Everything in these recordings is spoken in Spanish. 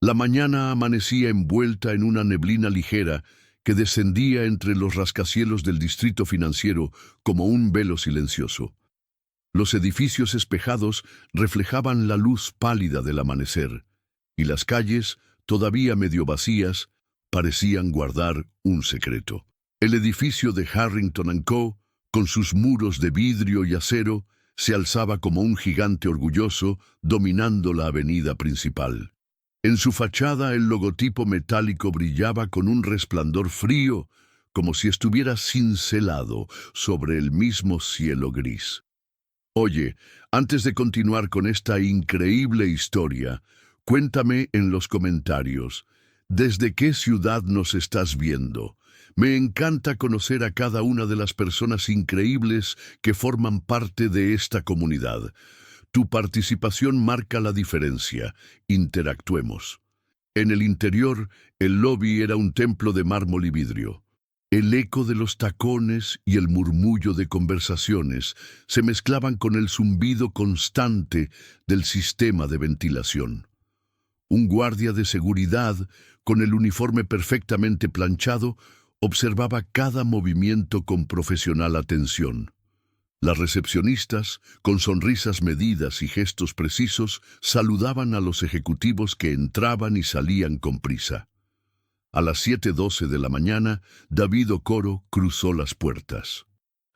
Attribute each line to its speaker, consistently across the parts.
Speaker 1: La mañana amanecía envuelta en una neblina ligera que descendía entre los rascacielos del distrito financiero como un velo silencioso. Los edificios espejados reflejaban la luz pálida del amanecer, y las calles, todavía medio vacías, parecían guardar un secreto. El edificio de Harrington & Co., con sus muros de vidrio y acero, se alzaba como un gigante orgulloso, dominando la avenida principal. En su fachada el logotipo metálico brillaba con un resplandor frío, como si estuviera cincelado sobre el mismo cielo gris. Oye, antes de continuar con esta increíble historia, cuéntame en los comentarios, ¿desde qué ciudad nos estás viendo? Me encanta conocer a cada una de las personas increíbles que forman parte de esta comunidad. Tu participación marca la diferencia. Interactuemos. En el interior, el lobby era un templo de mármol y vidrio. El eco de los tacones y el murmullo de conversaciones se mezclaban con el zumbido constante del sistema de ventilación. Un guardia de seguridad, con el uniforme perfectamente planchado, observaba cada movimiento con profesional atención. Las recepcionistas, con sonrisas medidas y gestos precisos, saludaban a los ejecutivos que entraban y salían con prisa. A las 7:12 de la mañana, David Okoro cruzó las puertas.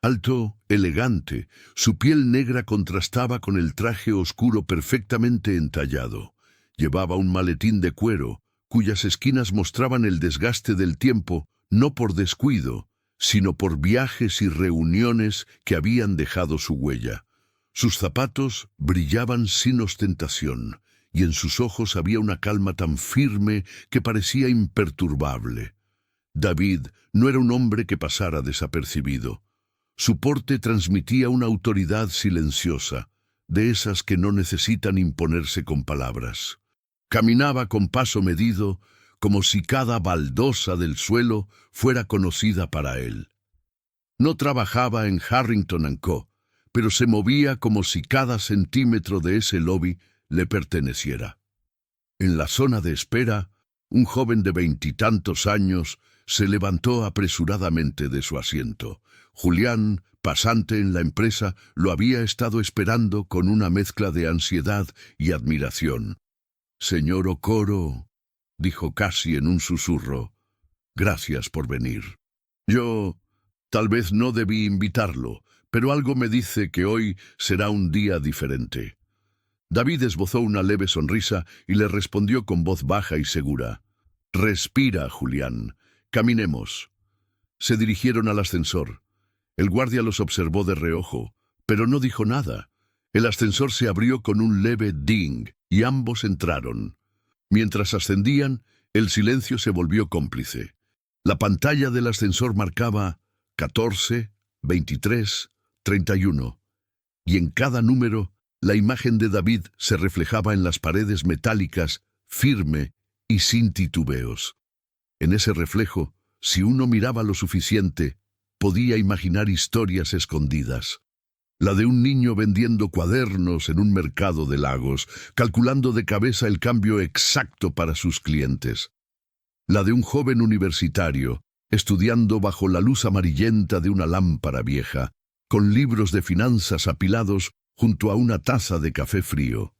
Speaker 1: Alto, elegante, su piel negra contrastaba con el traje oscuro perfectamente entallado. Llevaba un maletín de cuero, cuyas esquinas mostraban el desgaste del tiempo, no por descuido, sino por viajes y reuniones que habían dejado su huella. Sus zapatos brillaban sin ostentación, y en sus ojos había una calma tan firme que parecía imperturbable. David no era un hombre que pasara desapercibido. Su porte transmitía una autoridad silenciosa, de esas que no necesitan imponerse con palabras. Caminaba con paso medido, como si cada baldosa del suelo fuera conocida para él. No trabajaba en Harrington & Co., pero se movía como si cada centímetro de ese lobby le perteneciera. En la zona de espera, un joven de 20 años se levantó apresuradamente de su asiento. Julián, pasante en la empresa, lo había estado esperando con una mezcla de ansiedad y admiración. «Señor Okoro», dijo casi en un susurro, «gracias por venir. Tal vez no debí invitarlo, pero algo me dice que hoy será un día diferente». David esbozó una leve sonrisa y le respondió con voz baja y segura, «Respira, Julián. Caminemos». Se dirigieron al ascensor. El guardia los observó de reojo, pero no dijo nada. El ascensor se abrió con un leve ding y ambos entraron. Mientras ascendían, el silencio se volvió cómplice. La pantalla del ascensor marcaba 14, 23, 31, y en cada número la imagen de David se reflejaba en las paredes metálicas, firme y sin titubeos. En ese reflejo, si uno miraba lo suficiente, podía imaginar historias escondidas. La de un niño vendiendo cuadernos en un mercado de Lagos, calculando de cabeza el cambio exacto para sus clientes. La de un joven universitario, estudiando bajo la luz amarillenta de una lámpara vieja, con libros de finanzas apilados junto a una taza de café frío.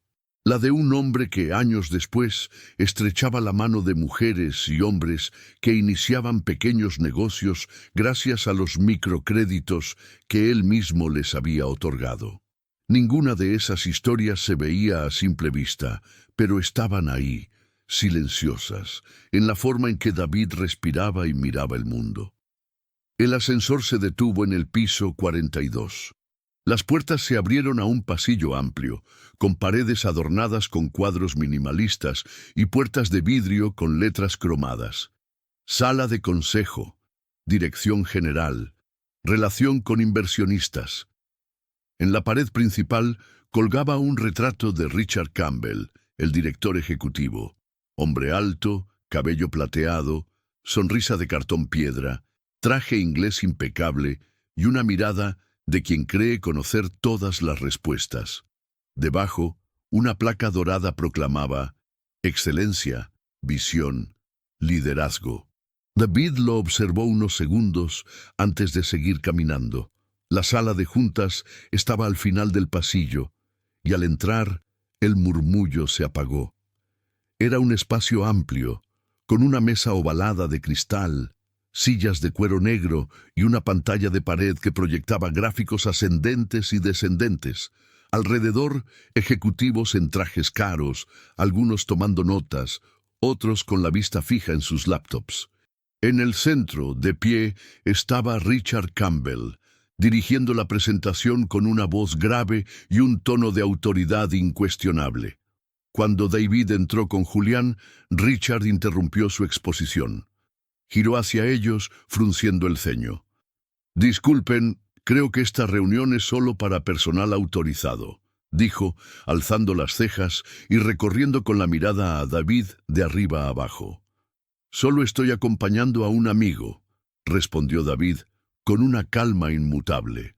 Speaker 1: La de un hombre que años después estrechaba la mano de mujeres y hombres que iniciaban pequeños negocios gracias a los microcréditos que él mismo les había otorgado. Ninguna de esas historias se veía a simple vista, pero estaban ahí, silenciosas, en la forma en que David respiraba y miraba el mundo. El ascensor se detuvo en el piso 42. Las puertas se abrieron a un pasillo amplio, con paredes adornadas con cuadros minimalistas y puertas de vidrio con letras cromadas. Sala de consejo, dirección general, relación con inversionistas. En la pared principal colgaba un retrato de Richard Campbell, el director ejecutivo. Hombre alto, cabello plateado, sonrisa de cartón piedra, traje inglés impecable y una mirada de quien cree conocer todas las respuestas. Debajo, una placa dorada proclamaba: «Excelencia, visión, liderazgo. David lo observó unos segundos antes de seguir caminando. La sala de juntas estaba al final del pasillo, y al entrar, el murmullo se apagó. Era un espacio amplio, con una mesa ovalada de cristal, sillas de cuero negro y una pantalla de pared que proyectaba gráficos ascendentes y descendentes. Alrededor, ejecutivos en trajes caros, algunos tomando notas, otros con la vista fija en sus laptops. En el centro, de pie, estaba Richard Campbell, dirigiendo la presentación con una voz grave y un tono de autoridad incuestionable. Cuando David entró con Julián, Richard interrumpió su exposición. Giró hacia ellos, frunciendo el ceño. «Disculpen, creo que esta reunión es solo para personal autorizado», dijo, alzando las cejas y recorriendo con la mirada a David de arriba a abajo. «Solo estoy acompañando a un amigo», respondió David, con una calma inmutable.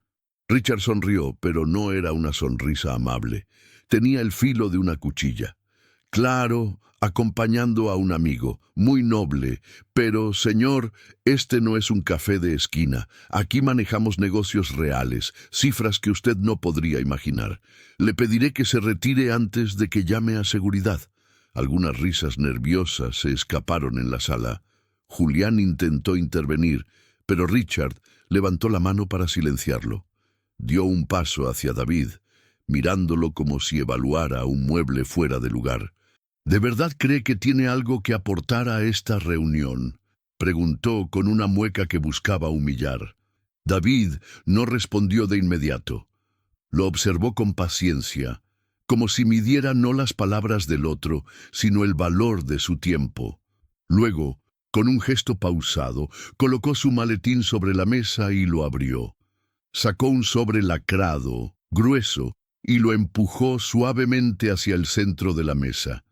Speaker 1: Richard sonrió, pero no era una sonrisa amable. Tenía el filo de una cuchilla. «Claro, acompañando a un amigo, muy noble, pero, señor, este no es un café de esquina. Aquí manejamos negocios reales, cifras que usted no podría imaginar. Le pediré que se retire antes de que llame a seguridad». Algunas risas nerviosas se escaparon en la sala. Julián intentó intervenir, pero Richard levantó la mano para silenciarlo. Dio un paso hacia David, mirándolo como si evaluara un mueble fuera de lugar. «¿De verdad cree que tiene algo que aportar a esta reunión?», preguntó con una mueca que buscaba humillar. David no respondió de inmediato. Lo observó con paciencia, como si midiera no las palabras del otro, sino el valor de su tiempo. Luego, con un gesto pausado, colocó su maletín sobre la mesa y lo abrió. Sacó un sobre lacrado, grueso, y lo empujó suavemente hacia el centro de la mesa.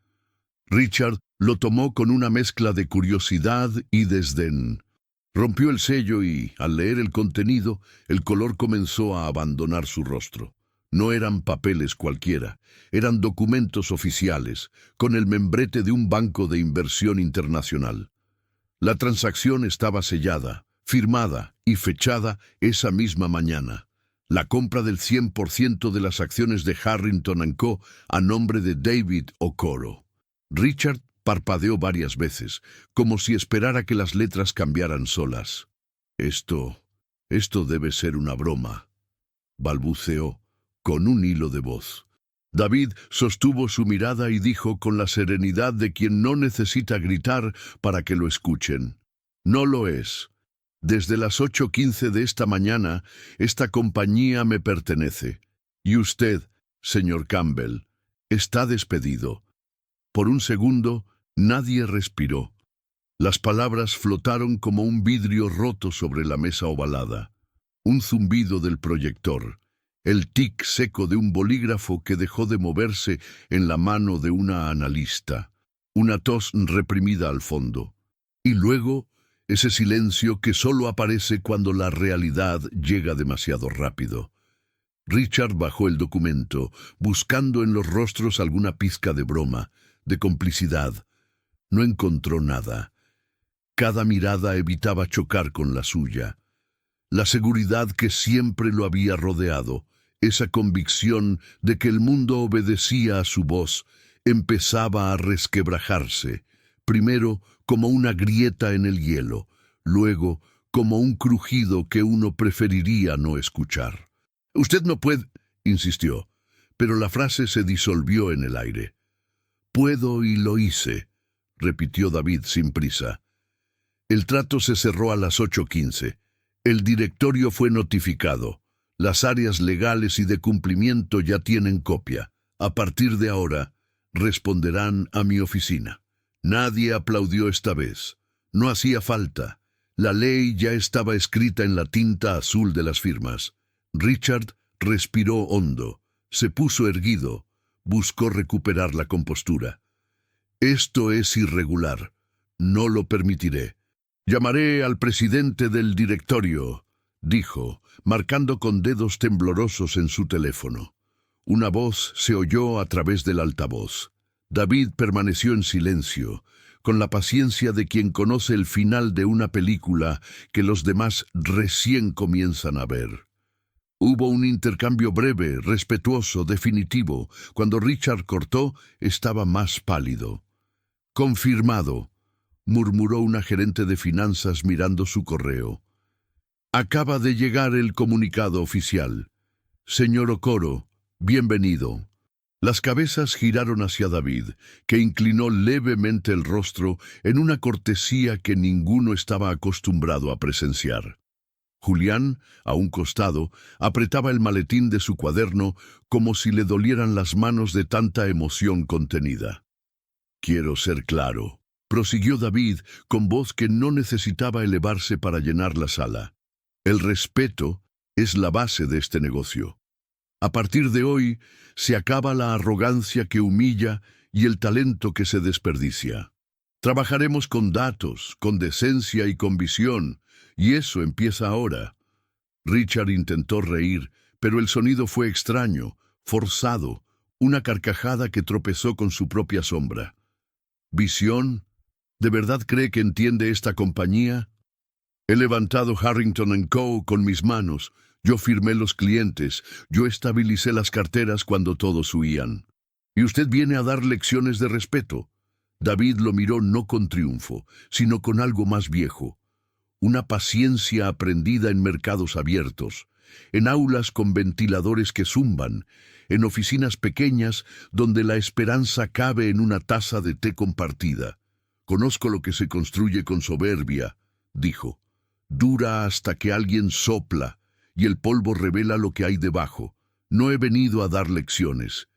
Speaker 1: Richard lo tomó con una mezcla de curiosidad y desdén. Rompió el sello y, al leer el contenido, el color comenzó a abandonar su rostro. No eran papeles cualquiera, eran documentos oficiales, con el membrete de un banco de inversión internacional. La transacción estaba sellada, firmada y fechada esa misma mañana. La compra del 100% de las acciones de Harrington & Co. a nombre de David Okoro. Richard parpadeó varias veces, como si esperara que las letras cambiaran solas. Esto debe ser una broma», balbuceó, con un hilo de voz. David sostuvo su mirada y dijo con la serenidad de quien no necesita gritar para que lo escuchen: «No lo es. Desde las 8:15 de esta mañana, esta compañía me pertenece. Y usted, señor Campbell, está despedido». Por un segundo, nadie respiró. Las palabras flotaron como un vidrio roto sobre la mesa ovalada. Un zumbido del proyector. El tic seco de un bolígrafo que dejó de moverse en la mano de una analista. Una tos reprimida al fondo. Y luego, ese silencio que solo aparece cuando la realidad llega demasiado rápido. Richard bajó el documento, buscando en los rostros alguna pizca de broma, de complicidad. No encontró nada. Cada mirada evitaba chocar con la suya. La seguridad que siempre lo había rodeado, esa convicción de que el mundo obedecía a su voz, empezaba a resquebrajarse, primero como una grieta en el hielo, luego como un crujido que uno preferiría no escuchar. «Usted no puede», insistió, pero la frase se disolvió en el aire. «Puedo y lo hice», repitió David sin prisa. El trato se cerró a las 8:15. El directorio fue notificado. Las áreas legales y de cumplimiento ya tienen copia. A partir de ahora, responderán a mi oficina. Nadie aplaudió esta vez. No hacía falta. La ley ya estaba escrita en la tinta azul de las firmas. Richard respiró hondo. Se puso erguido. Buscó recuperar la compostura. «Esto es irregular. No lo permitiré. Llamaré al presidente del directorio», dijo, marcando con dedos temblorosos en su teléfono. Una voz se oyó a través del altavoz. David permaneció en silencio. con la paciencia de quien conoce el final de una película que los demás recién comienzan a ver. Hubo un intercambio breve, respetuoso, definitivo. Cuando Richard cortó, estaba más pálido. «Confirmado», murmuró una gerente de finanzas mirando su correo. «Acaba de llegar el comunicado oficial. Señor Okoro, bienvenido». Las cabezas giraron hacia David, que inclinó levemente el rostro en una cortesía que ninguno estaba acostumbrado a presenciar. Julián, a un costado, apretaba el maletín de su cuaderno como si le dolieran las manos de tanta emoción contenida. «Quiero ser claro», prosiguió David con voz que no necesitaba elevarse para llenar la sala. «El respeto es la base de este negocio. A partir de hoy, se acaba la arrogancia que humilla y el talento que se desperdicia. Trabajaremos con datos, con decencia y con visión, y eso empieza ahora». Richard intentó reír, pero el sonido fue extraño, forzado, una carcajada que tropezó con su propia sombra. «¿Visión? ¿De verdad cree que entiende esta compañía? He levantado Harrington & Co. con mis manos. Yo firmé los clientes, yo estabilicé las carteras cuando todos huían. ¿Y usted viene a dar lecciones de respeto?» David lo miró no con triunfo, sino con algo más viejo. Una paciencia aprendida en mercados abiertos, en aulas con ventiladores que zumban, en oficinas pequeñas donde la esperanza cabe en una taza de té compartida. «Conozco lo que se construye con soberbia», dijo. «Dura hasta que alguien sopla y el polvo revela lo que hay debajo. No he venido a dar lecciones.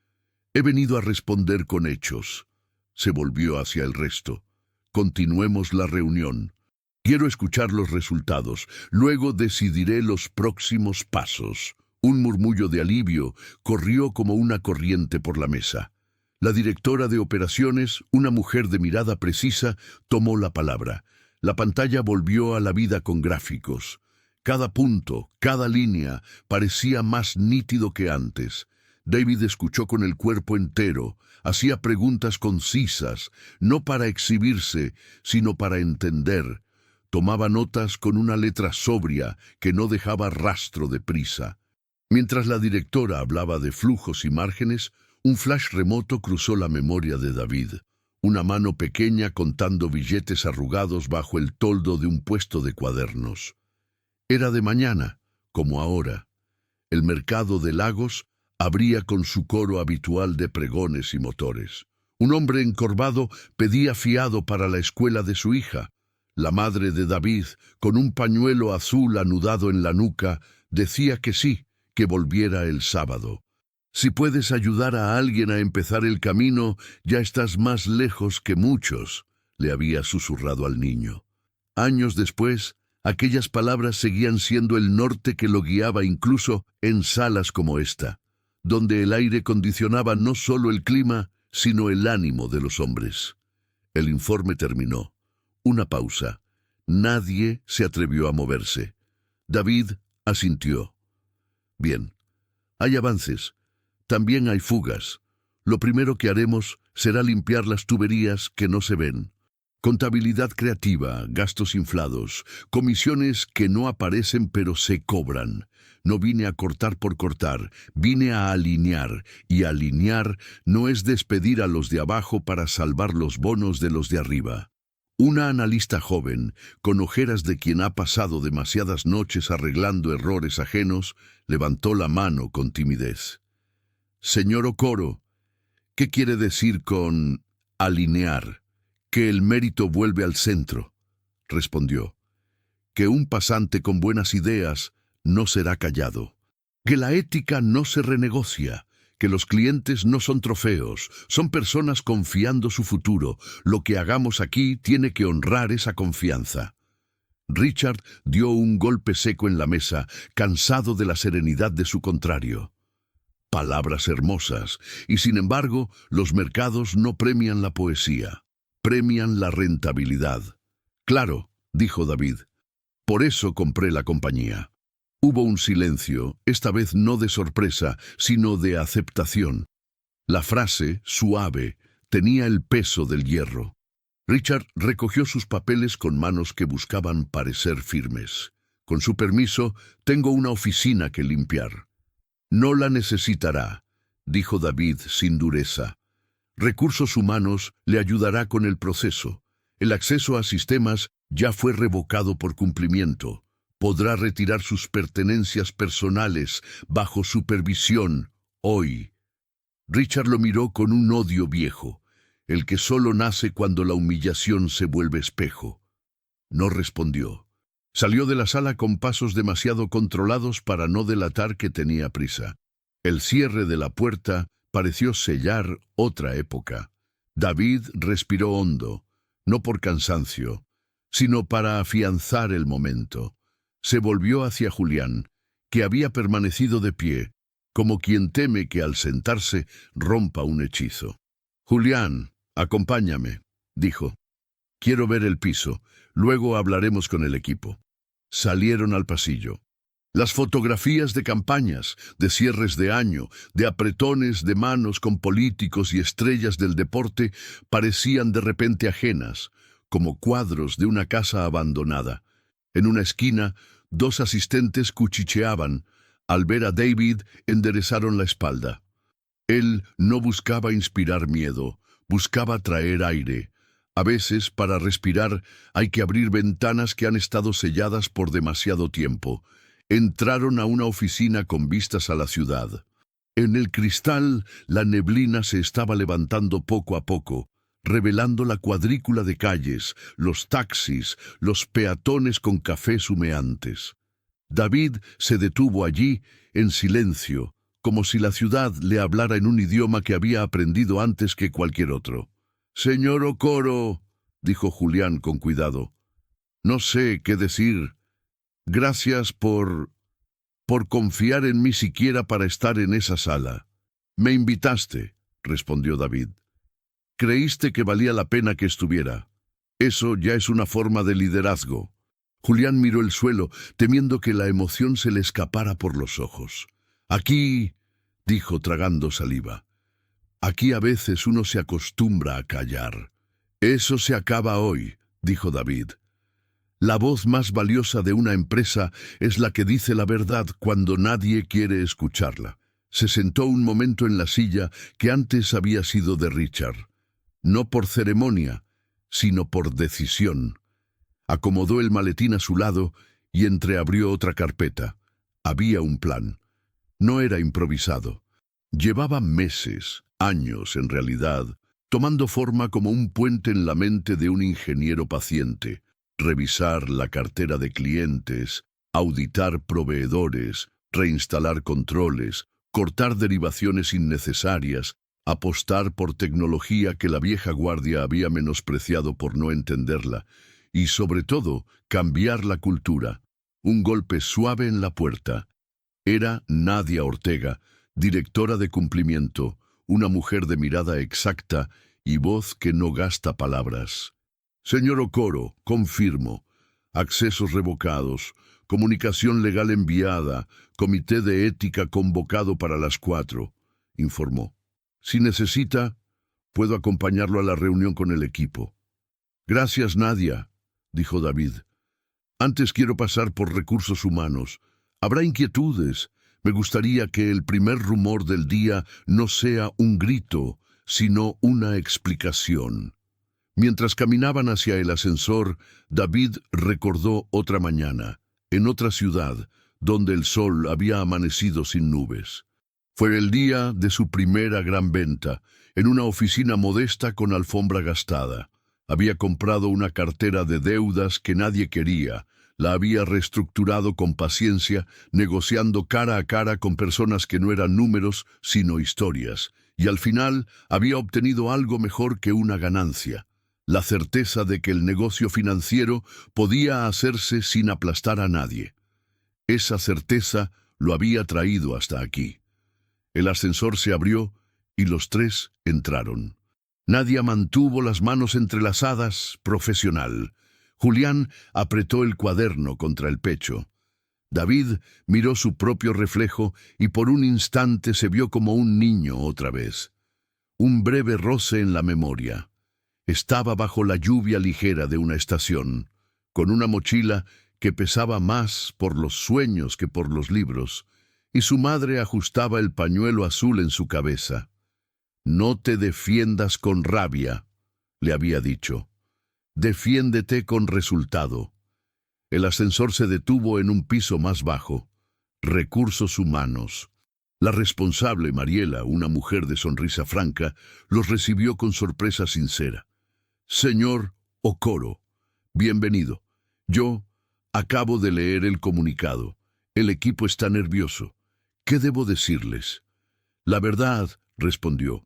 Speaker 1: He venido a responder con hechos». Se volvió hacia el resto. «Continuemos la reunión. Quiero escuchar los resultados. Luego decidiré los próximos pasos». Un murmullo de alivio corrió como una corriente por la mesa. La directora de operaciones, una mujer de mirada precisa, tomó la palabra. La pantalla volvió a la vida con gráficos. Cada punto, cada línea, parecía más nítido que antes. David escuchó con el cuerpo entero, hacía preguntas concisas, no para exhibirse, sino para entender. Tomaba notas con una letra sobria que no dejaba rastro de prisa. Mientras la directora hablaba de flujos y márgenes, un flash remoto cruzó la memoria de David. Una mano pequeña contando billetes arrugados bajo el toldo de un puesto de cuadernos. Era de mañana, como ahora. El mercado de Lagos abría con su coro habitual de pregones y motores. Un hombre encorvado pedía fiado para la escuela de su hija. La madre de David, con un pañuelo azul anudado en la nuca, decía que sí, que volviera el sábado. «Si puedes ayudar a alguien a empezar el camino, ya estás más lejos que muchos», le había susurrado al niño. Años después, aquellas palabras seguían siendo el norte que lo guiaba incluso en salas como esta, donde el aire condicionaba no solo el clima, sino el ánimo de los hombres. El informe terminó. Una pausa. Nadie se atrevió a moverse. David asintió. «Bien, hay avances. También hay fugas. Lo primero que haremos será limpiar las tuberías que no se ven. Contabilidad creativa, gastos inflados, comisiones que no aparecen pero se cobran. No vine a cortar por cortar, vine a alinear, y alinear no es despedir a los de abajo para salvar los bonos de los de arriba». Una analista joven, con ojeras de quien ha pasado demasiadas noches arreglando errores ajenos, levantó la mano con timidez. «Señor Okoro, ¿qué quiere decir con alinear?» «Que el mérito vuelve al centro», respondió. «Que un pasante con buenas ideas no será callado. Que la ética no se renegocia. Que los clientes no son trofeos, son personas confiando su futuro. Lo que hagamos aquí tiene que honrar esa confianza». Richard dio un golpe seco en la mesa, cansado de la serenidad de su contrario. Palabras hermosas, y sin embargo, los mercados no premian la poesía, premian la rentabilidad. «Claro», dijo David. «Por eso compré la compañía». Hubo un silencio, esta vez no de sorpresa, sino de aceptación. La frase, suave, tenía el peso del hierro. Richard recogió sus papeles con manos que buscaban parecer firmes. Con su permiso, tengo una oficina que limpiar. No la necesitará, dijo David sin dureza. Recursos Humanos le ayudará con el proceso. El acceso a sistemas ya fue revocado por cumplimiento. Podrá retirar sus pertenencias personales bajo supervisión hoy. Richard lo miró con un odio viejo, el que solo nace cuando la humillación se vuelve espejo. No respondió. Salió de la sala con pasos demasiado controlados para no delatar que tenía prisa. El cierre de la puerta pareció sellar otra época. David respiró hondo, no por cansancio, sino para afianzar el momento. Se volvió hacia Julián, que había permanecido de pie, como quien teme que al sentarse rompa un hechizo. «Julián, acompáñame», dijo. «Quiero ver el piso, luego hablaremos con el equipo». Salieron al pasillo. Las fotografías de campañas, de cierres de año, de apretones de manos con políticos y estrellas del deporte parecían de repente ajenas, como cuadros de una casa abandonada. En una esquina, dos asistentes cuchicheaban. Al ver a David, enderezaron la espalda. Él no buscaba inspirar miedo, buscaba traer aire. A veces, para respirar, hay que abrir ventanas que han estado selladas por demasiado tiempo. Entraron a una oficina con vistas a la ciudad. En el cristal, la neblina se estaba levantando poco a poco, revelando la cuadrícula de calles, los taxis, los peatones con cafés humeantes. David se detuvo allí, en silencio, como si la ciudad le hablara en un idioma que había aprendido antes que cualquier otro. «Señor Okoro», dijo Julián con cuidado, «no sé qué decir. Gracias por confiar en mí siquiera para estar en esa sala». «Me invitaste», respondió David. «Creíste que valía la pena que estuviera. Eso ya es una forma de liderazgo». Julián miró el suelo, temiendo que la emoción se le escapara por los ojos. «Aquí», dijo tragando saliva, «aquí a veces uno se acostumbra a callar». «Eso se acaba hoy», dijo David. «La voz más valiosa de una empresa es la que dice la verdad cuando nadie quiere escucharla». Se sentó un momento en la silla que antes había sido de Richard. No por ceremonia, sino por decisión. Acomodó el maletín a su lado y entreabrió otra carpeta. Había un plan. No era improvisado. Llevaba meses, años en realidad, tomando forma como un puente en la mente de un ingeniero paciente. Revisar la cartera de clientes, auditar proveedores, reinstalar controles, cortar derivaciones innecesarias, apostar por tecnología que la vieja guardia había menospreciado por no entenderla, y sobre todo, cambiar la cultura. Un golpe suave en la puerta. Era Nadia Ortega, directora de cumplimiento, una mujer de mirada exacta y voz que no gasta palabras. «Señor Okoro, confirmo. Accesos revocados, comunicación legal enviada, comité de ética convocado para las 4», informó. «Si necesita, puedo acompañarlo a la reunión con el equipo». «Gracias, Nadia», dijo David. «Antes quiero pasar por Recursos Humanos. Habrá inquietudes. Me gustaría que el primer rumor del día no sea un grito, sino una explicación». Mientras caminaban hacia el ascensor, David recordó otra mañana, en otra ciudad, donde el sol había amanecido sin nubes. Fue el día de su primera gran venta, en una oficina modesta con alfombra gastada. Había comprado una cartera de deudas que nadie quería, la había reestructurado con paciencia, negociando cara a cara con personas que no eran números, sino historias, y al final había obtenido algo mejor que una ganancia. La certeza de que el negocio financiero podía hacerse sin aplastar a nadie. Esa certeza lo había traído hasta aquí. El ascensor se abrió y los tres entraron. Nadia mantuvo las manos entrelazadas, profesional. Julián apretó el cuaderno contra el pecho. David miró su propio reflejo y por un instante se vio como un niño otra vez. Un breve roce en la memoria. Estaba bajo la lluvia ligera de una estación, con una mochila que pesaba más por los sueños que por los libros, y su madre ajustaba el pañuelo azul en su cabeza. «No te defiendas con rabia», le había dicho. «Defiéndete con resultado». El ascensor se detuvo en un piso más bajo. Recursos humanos. La responsable, Mariela, una mujer de sonrisa franca, los recibió con sorpresa sincera. «Señor Okoro, bienvenido. Yo acabo de leer el comunicado. El equipo está nervioso. ¿Qué debo decirles?» «La verdad», respondió,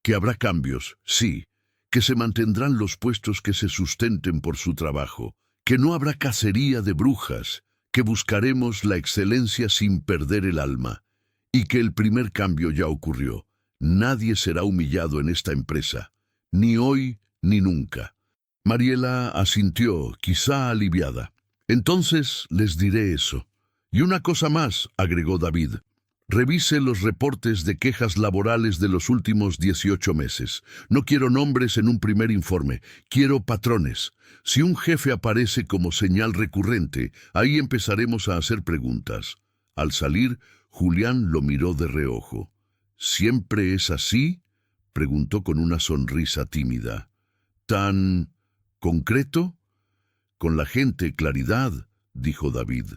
Speaker 1: «que habrá cambios, sí, que se mantendrán los puestos que se sustenten por su trabajo, que no habrá cacería de brujas, que buscaremos la excelencia sin perder el alma, y que el primer cambio ya ocurrió. Nadie será humillado en esta empresa, ni hoy ni nunca». Mariela asintió, quizá aliviada. «Entonces les diré eso. Y una cosa más», agregó David. «Revise los reportes de quejas laborales de los últimos 18 meses. No quiero nombres en un primer informe, quiero patrones. Si un jefe aparece como señal recurrente, ahí empezaremos a hacer preguntas». Al salir, Julián lo miró de reojo. «¿Siempre es así?», preguntó con una sonrisa tímida. «¿Tan concreto?» «Con la gente, claridad», dijo David.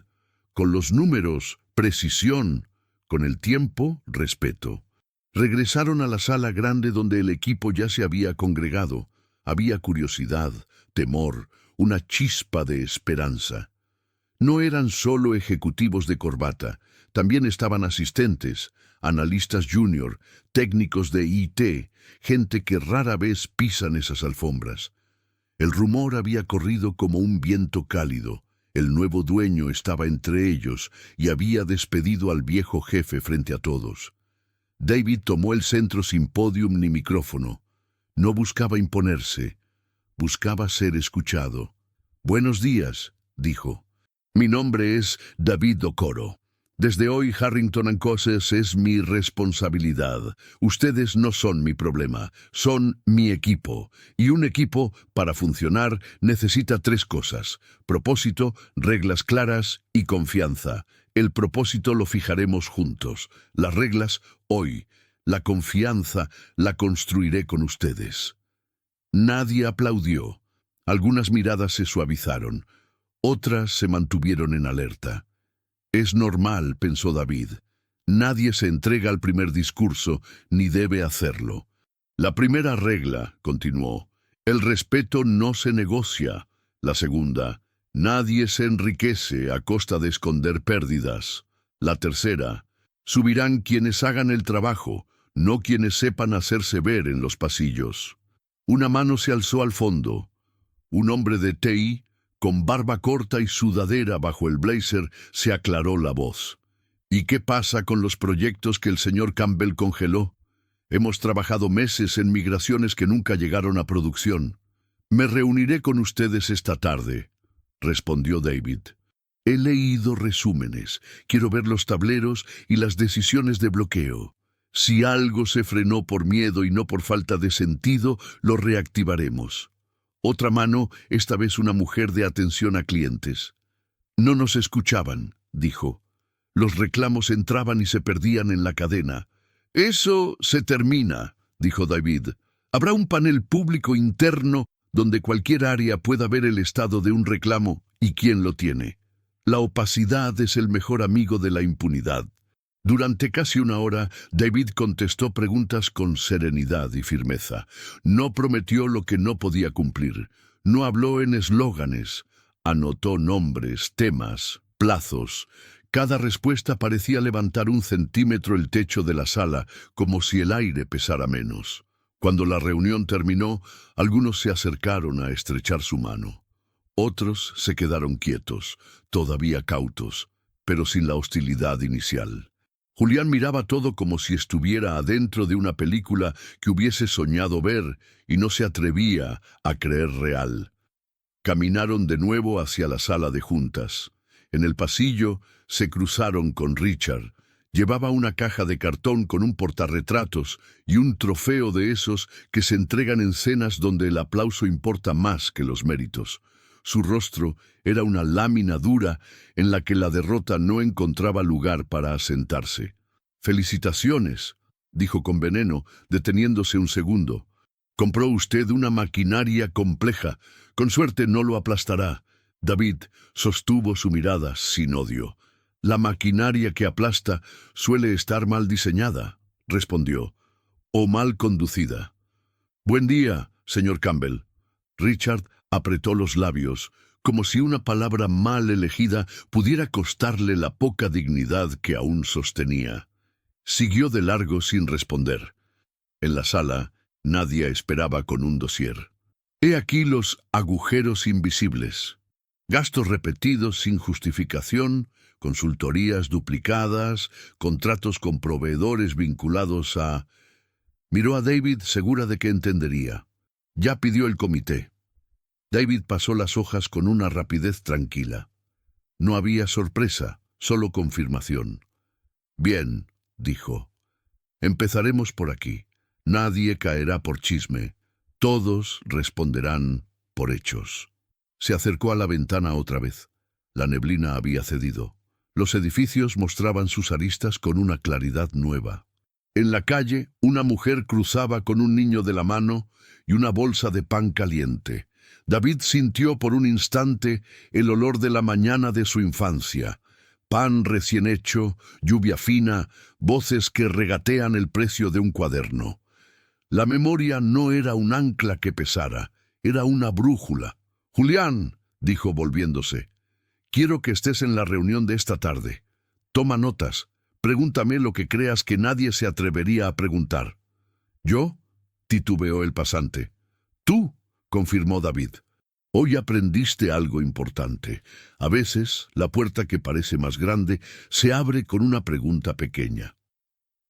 Speaker 1: «Con los números, precisión. Con el tiempo, respeto». Regresaron a la sala grande donde el equipo ya se había congregado. Había curiosidad, temor, una chispa de esperanza. No eran solo ejecutivos de corbata, también estaban asistentes, analistas junior, técnicos de IT, gente que rara vez pisan esas alfombras. El rumor había corrido como un viento cálido. El nuevo dueño estaba entre ellos y había despedido al viejo jefe frente a todos. David tomó el centro sin podium ni micrófono. No buscaba imponerse, buscaba ser escuchado. «Buenos días», dijo. «Mi nombre es David Okoro. Desde hoy Harrington & Cosses es mi responsabilidad. Ustedes no son mi problema, son mi equipo. Y un equipo, para funcionar, necesita 3 cosas: propósito, reglas claras y confianza. El propósito lo fijaremos juntos. Las reglas, hoy. La confianza la construiré con ustedes». Nadie aplaudió. Algunas miradas se suavizaron. Otras se mantuvieron en alerta. «Es normal», pensó David. «Nadie se entrega al primer discurso, ni debe hacerlo». «La primera regla», continuó, «el respeto no se negocia». La segunda, «nadie se enriquece a costa de esconder pérdidas». La tercera, «subirán quienes hagan el trabajo, no quienes sepan hacerse ver en los pasillos». Una mano se alzó al fondo. Un hombre de TI, con barba corta y sudadera bajo el blazer, se aclaró la voz. «¿Y qué pasa con los proyectos que el señor Campbell congeló? Hemos trabajado meses en migraciones que nunca llegaron a producción». «Me reuniré con ustedes esta tarde», respondió David. «He leído resúmenes. Quiero ver los tableros y las decisiones de bloqueo. Si algo se frenó por miedo y no por falta de sentido, lo reactivaremos». Otra mano, esta vez una mujer de atención a clientes. «No nos escuchaban», dijo. «Los reclamos entraban y se perdían en la cadena». «Eso se termina», dijo David. «Habrá un panel público interno donde cualquier área pueda ver el estado de un reclamo y quién lo tiene. La opacidad es el mejor amigo de la impunidad». Durante casi una hora, David contestó preguntas con serenidad y firmeza. No prometió lo que no podía cumplir. No habló en eslóganes. Anotó nombres, temas, plazos. Cada respuesta parecía levantar 1 centímetro el techo de la sala, como si el aire pesara menos. Cuando la reunión terminó, algunos se acercaron a estrechar su mano. Otros se quedaron quietos, todavía cautos, pero sin la hostilidad inicial. Julián miraba todo como si estuviera adentro de una película que hubiese soñado ver y no se atrevía a creer real. Caminaron de nuevo hacia la sala de juntas. En el pasillo se cruzaron con Richard. Llevaba una caja de cartón con un portarretratos y un trofeo de esos que se entregan en cenas donde el aplauso importa más que los méritos. Su rostro era una lámina dura en la que la derrota no encontraba lugar para asentarse. «Felicitaciones», dijo con veneno, deteniéndose un segundo. «Compró usted una maquinaria compleja. Con suerte no lo aplastará». David sostuvo su mirada sin odio. «La maquinaria que aplasta suele estar mal diseñada», respondió, «o mal conducida». «Buen día, señor Campbell». Richard apretó los labios, como si una palabra mal elegida pudiera costarle la poca dignidad que aún sostenía. Siguió de largo sin responder. En la sala, Nadia esperaba con un dossier. «He aquí los agujeros invisibles. Gastos repetidos sin justificación, consultorías duplicadas, contratos con proveedores vinculados a...» Miró a David segura de que entendería. Ya pidió el comité. David pasó las hojas con una rapidez tranquila. No había sorpresa, solo confirmación. «Bien», dijo. «Empezaremos por aquí. Nadie caerá por chisme. Todos responderán por hechos». Se acercó a la ventana otra vez. La neblina había cedido. Los edificios mostraban sus aristas con una claridad nueva. En la calle, una mujer cruzaba con un niño de la mano y una bolsa de pan caliente. David sintió por un instante el olor de la mañana de su infancia. Pan recién hecho, lluvia fina, voces que regatean el precio de un cuaderno. La memoria no era un ancla que pesara, era una brújula. «Julián», dijo volviéndose, «quiero que estés en la reunión de esta tarde. Toma notas. Pregúntame lo que creas que nadie se atrevería a preguntar». «¿Yo?», titubeó el pasante. «Tú», confirmó David. «Hoy aprendiste algo importante. A veces, la puerta que parece más grande se abre con una pregunta pequeña».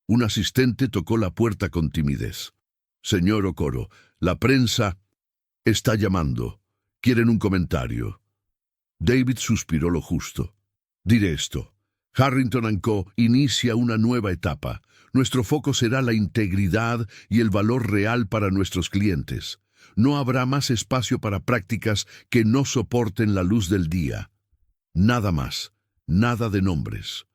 Speaker 1: Un asistente tocó la puerta con timidez. «Señor Okoro, la prensa está llamando. Quieren un comentario». David suspiró lo justo. «Diré esto. Harrington & Co. inicia una nueva etapa. Nuestro foco será la integridad y el valor real para nuestros clientes. No habrá más espacio para prácticas que no soporten la luz del día. Nada más. Nada de nombres.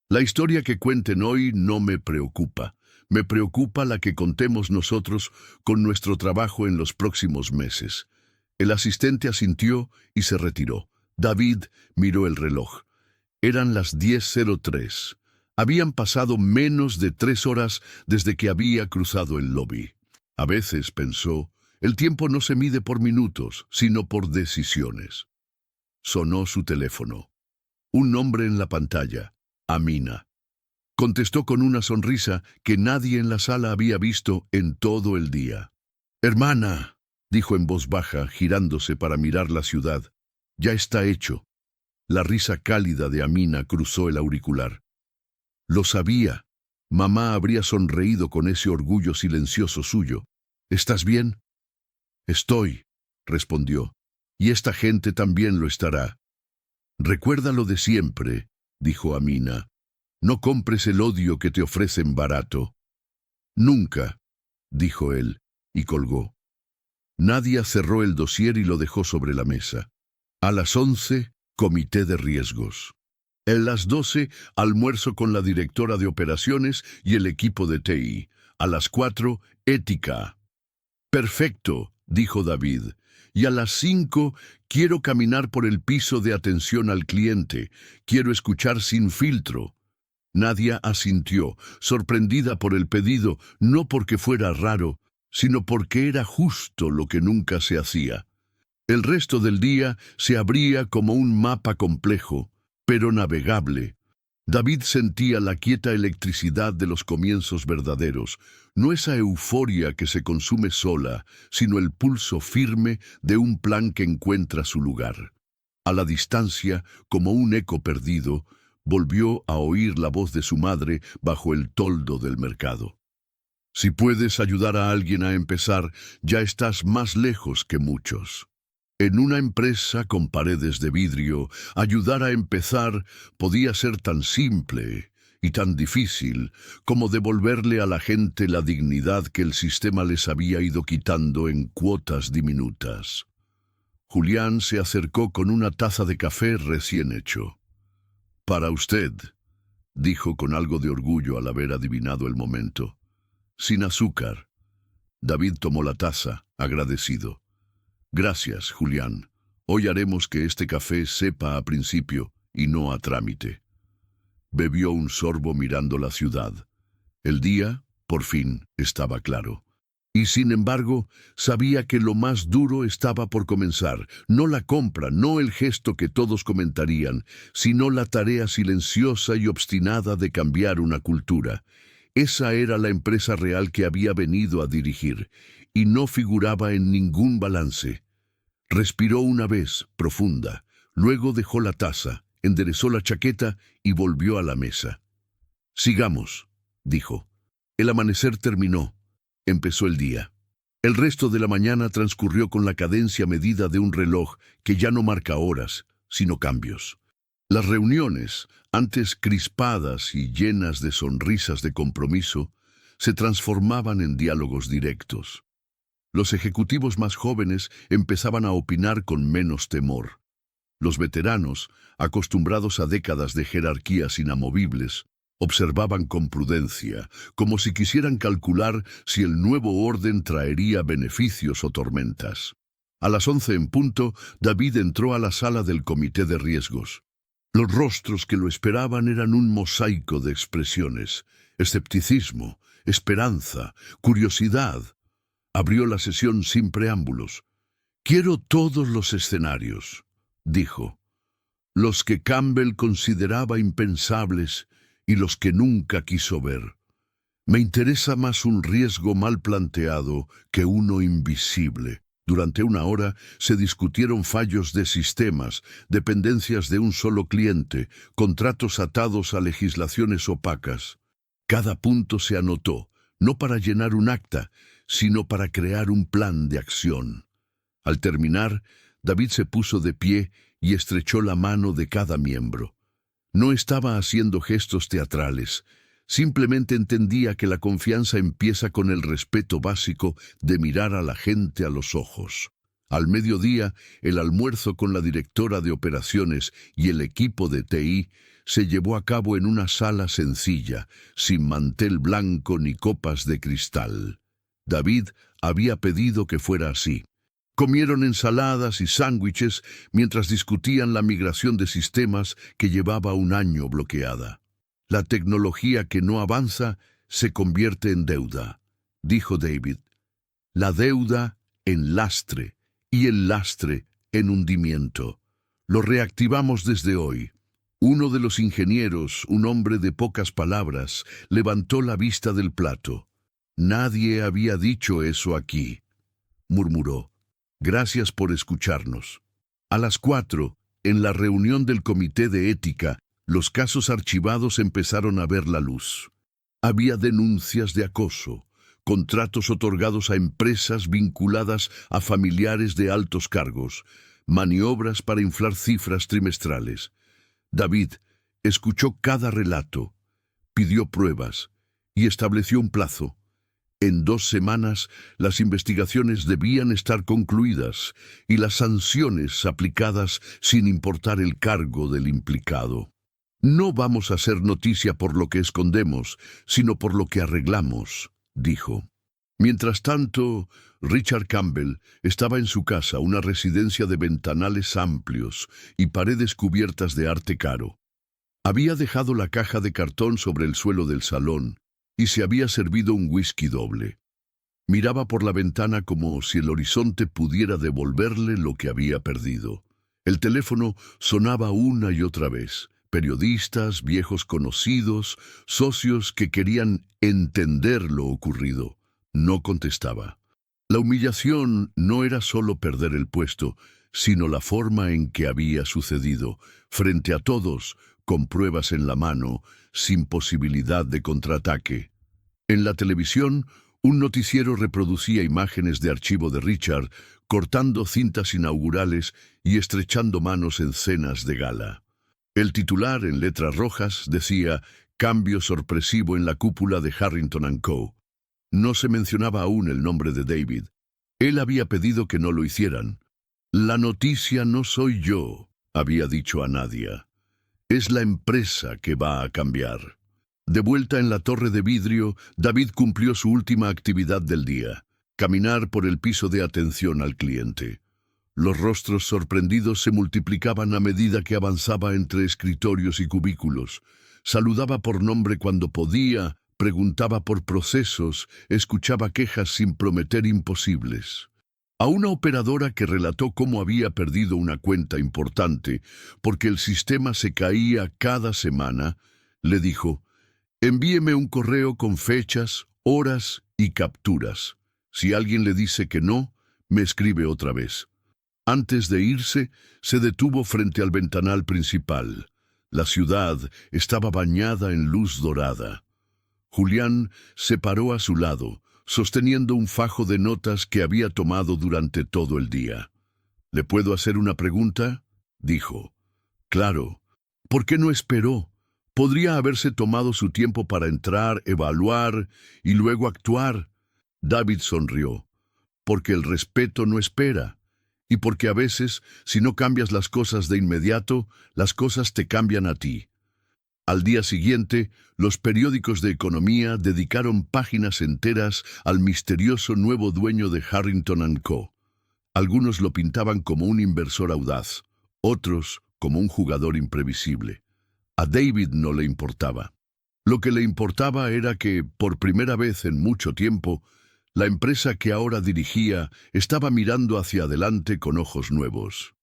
Speaker 1: La historia que cuenten hoy no me preocupa. Me preocupa la que contemos nosotros con nuestro trabajo en los próximos meses». El asistente asintió y se retiró. David miró el reloj. Eran las 10:03. Habían pasado menos de 3 horas desde que había cruzado el lobby. A veces, pensó, el tiempo no se mide por minutos, sino por decisiones. Sonó su teléfono. Un nombre en la pantalla. Amina. Contestó con una sonrisa que nadie en la sala había visto en todo el día. «Hermana», dijo en voz baja, girándose para mirar la ciudad. «Ya está hecho». La risa cálida de Amina cruzó el auricular. «Lo sabía». Mamá habría sonreído con ese orgullo silencioso suyo. «¿Estás bien?» «Estoy», respondió. «Y esta gente también lo estará». «Recuerda lo de siempre», dijo Amina. «No compres el odio que te ofrecen barato». «Nunca», dijo él, y colgó. Nadia cerró el dossier y lo dejó sobre la mesa. A las 11, comité de riesgos. A las 12, almuerzo con la directora de operaciones y el equipo de TI. A las 4, ética. «Perfecto», dijo David. «Y a las 5, quiero caminar por el piso de atención al cliente. Quiero escuchar sin filtro». Nadia asintió, sorprendida por el pedido, no porque fuera raro, sino porque era justo lo que nunca se hacía. El resto del día se abría como un mapa complejo, pero navegable. David sentía la quieta electricidad de los comienzos verdaderos, no esa euforia que se consume sola, sino el pulso firme de un plan que encuentra su lugar. A la distancia, como un eco perdido, volvió a oír la voz de su madre bajo el toldo del mercado. «Si puedes ayudar a alguien a empezar, ya estás más lejos que muchos». En una empresa con paredes de vidrio, ayudar a empezar podía ser tan simple y tan difícil como devolverle a la gente la dignidad que el sistema les había ido quitando en cuotas diminutas. Julián se acercó con una taza de café recién hecho. «Para usted», dijo con algo de orgullo al haber adivinado el momento. «Sin azúcar». David tomó la taza, agradecido. «Gracias, Julián. Hoy haremos que este café sepa a principio y no a trámite». Bebió un sorbo mirando la ciudad. El día, por fin, estaba claro. Y sin embargo, sabía que lo más duro estaba por comenzar. No la compra, no el gesto que todos comentarían, sino la tarea silenciosa y obstinada de cambiar una cultura. Esa era la empresa real que había venido a dirigir, y no figuraba en ningún balance. Respiró una vez, profunda, luego dejó la taza, enderezó la chaqueta y volvió a la mesa. «Sigamos», dijo. El amanecer terminó. Empezó el día. El resto de la mañana transcurrió con la cadencia medida de un reloj que ya no marca horas, sino cambios. Las reuniones, antes crispadas y llenas de sonrisas de compromiso, se transformaban en diálogos directos. Los ejecutivos más jóvenes empezaban a opinar con menos temor. Los veteranos, acostumbrados a décadas de jerarquías inamovibles, observaban con prudencia, como si quisieran calcular si el nuevo orden traería beneficios o tormentas. A las 11 en punto, David entró a la sala del comité de riesgos. Los rostros que lo esperaban eran un mosaico de expresiones: escepticismo, esperanza, curiosidad. Abrió la sesión sin preámbulos. «Quiero todos los escenarios», dijo. «Los que Campbell consideraba impensables y los que nunca quiso ver. Me interesa más un riesgo mal planteado que uno invisible». Durante una hora se discutieron fallos de sistemas, dependencias de un solo cliente, contratos atados a legislaciones opacas. Cada punto se anotó, no para llenar un acta, sino para crear un plan de acción. Al terminar, David se puso de pie y estrechó la mano de cada miembro. No estaba haciendo gestos teatrales, simplemente entendía que la confianza empieza con el respeto básico de mirar a la gente a los ojos. Al mediodía, el almuerzo con la directora de operaciones y el equipo de TI se llevó a cabo en una sala sencilla, sin mantel blanco ni copas de cristal. David había pedido que fuera así. Comieron ensaladas y sándwiches mientras discutían la migración de sistemas que llevaba un año bloqueada. «La tecnología que no avanza se convierte en deuda», dijo David. «La deuda en lastre y el lastre en hundimiento. Lo reactivamos desde hoy». Uno de los ingenieros, un hombre de pocas palabras, levantó la vista del plato. «Nadie había dicho eso aquí», murmuró. «Gracias por escucharnos». A las 4, en la reunión del comité de ética, los casos archivados empezaron a ver la luz. Había denuncias de acoso, contratos otorgados a empresas vinculadas a familiares de altos cargos, maniobras para inflar cifras trimestrales. David escuchó cada relato, pidió pruebas y estableció un plazo. En 2 semanas, las investigaciones debían estar concluidas y las sanciones aplicadas sin importar el cargo del implicado. «No vamos a hacer noticia por lo que escondemos, sino por lo que arreglamos», dijo. Mientras tanto, Richard Campbell estaba en su casa, una residencia de ventanales amplios y paredes cubiertas de arte caro. Había dejado la caja de cartón sobre el suelo del salón y se había servido un whisky doble. Miraba por la ventana como si el horizonte pudiera devolverle lo que había perdido. El teléfono sonaba una y otra vez. Periodistas, viejos conocidos, socios que querían entender lo ocurrido. No contestaba. La humillación no era solo perder el puesto, sino la forma en que había sucedido, frente a todos, con pruebas en la mano, sin posibilidad de contraataque. En la televisión, un noticiero reproducía imágenes de archivo de Richard, cortando cintas inaugurales y estrechando manos en cenas de gala. El titular, en letras rojas, decía: Cambio sorpresivo en la cúpula de Harrington & Co. No se mencionaba aún el nombre de David. Él había pedido que no lo hicieran. La noticia no soy yo, había dicho a Nadia. Es la empresa que va a cambiar. De vuelta en la torre de vidrio, David cumplió su última actividad del día: caminar por el piso de atención al cliente. Los rostros sorprendidos se multiplicaban a medida que avanzaba entre escritorios y cubículos. Saludaba por nombre cuando podía, preguntaba por procesos, escuchaba quejas sin prometer imposibles. A una operadora que relató cómo había perdido una cuenta importante porque el sistema se caía cada semana, le dijo: envíeme un correo con fechas, horas y capturas. Si alguien le dice que no, me escribe otra vez. Antes de irse, se detuvo frente al ventanal principal. La ciudad estaba bañada en luz dorada. Julián se paró a su lado, sosteniendo un fajo de notas que había tomado durante todo el día. ¿Le puedo hacer una pregunta?, dijo. Claro. ¿Por qué no esperó? Podría haberse tomado su tiempo para entrar, evaluar y luego actuar. David sonrió. Porque el respeto no espera. Y porque a veces, si no cambias las cosas de inmediato, las cosas te cambian a ti. Al día siguiente, los periódicos de economía dedicaron páginas enteras al misterioso nuevo dueño de Harrington & Co. Algunos lo pintaban como un inversor audaz, otros como un jugador imprevisible. A David no le importaba. Lo que le importaba era que, por primera vez en mucho tiempo, la empresa que ahora dirigía estaba mirando hacia adelante con ojos nuevos.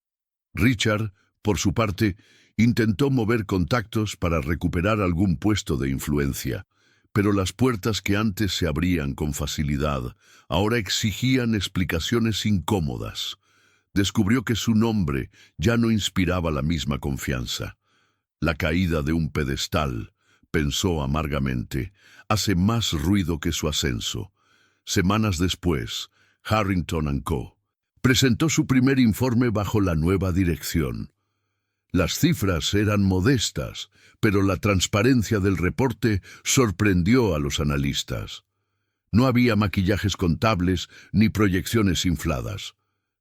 Speaker 1: Richard, por su parte, intentó mover contactos para recuperar algún puesto de influencia, pero las puertas que antes se abrían con facilidad ahora exigían explicaciones incómodas. Descubrió que su nombre ya no inspiraba la misma confianza. La caída de un pedestal, pensó amargamente, hace más ruido que su ascenso. Semanas después, Harrington & Co. presentó su primer informe bajo la nueva dirección. Las cifras eran modestas, pero la transparencia del reporte sorprendió a los analistas. No había maquillajes contables ni proyecciones infladas.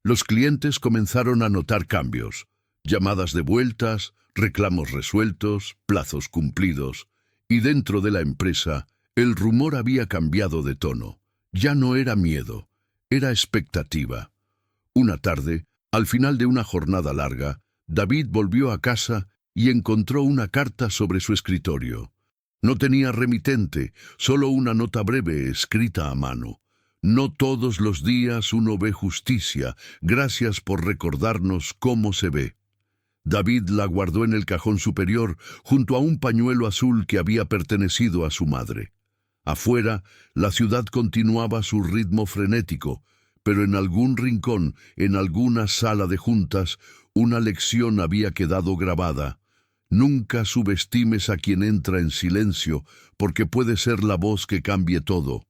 Speaker 1: Los clientes comenzaron a notar cambios: llamadas devueltas, reclamos resueltos, plazos cumplidos. Y dentro de la empresa, el rumor había cambiado de tono. Ya no era miedo, era expectativa. Una tarde, al final de una jornada larga, David volvió a casa y encontró una carta sobre su escritorio. No tenía remitente, solo una nota breve escrita a mano. No todos los días uno ve justicia, gracias por recordarnos cómo se ve. David la guardó en el cajón superior junto a un pañuelo azul que había pertenecido a su madre. Afuera, la ciudad continuaba su ritmo frenético, pero en algún rincón, en alguna sala de juntas, una lección había quedado grabada. Nunca subestimes a quien entra en silencio, porque puede ser la voz que cambie todo.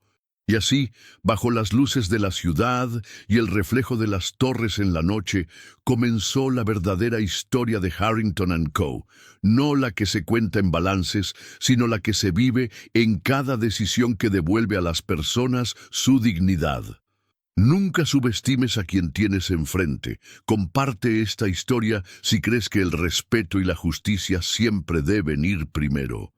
Speaker 1: Y así, bajo las luces de la ciudad y el reflejo de las torres en la noche, comenzó la verdadera historia de Harrington & Co., no la que se cuenta en balances, sino la que se vive en cada decisión que devuelve a las personas su dignidad. Nunca subestimes a quien tienes enfrente. Comparte esta historia si crees que el respeto y la justicia siempre deben ir primero.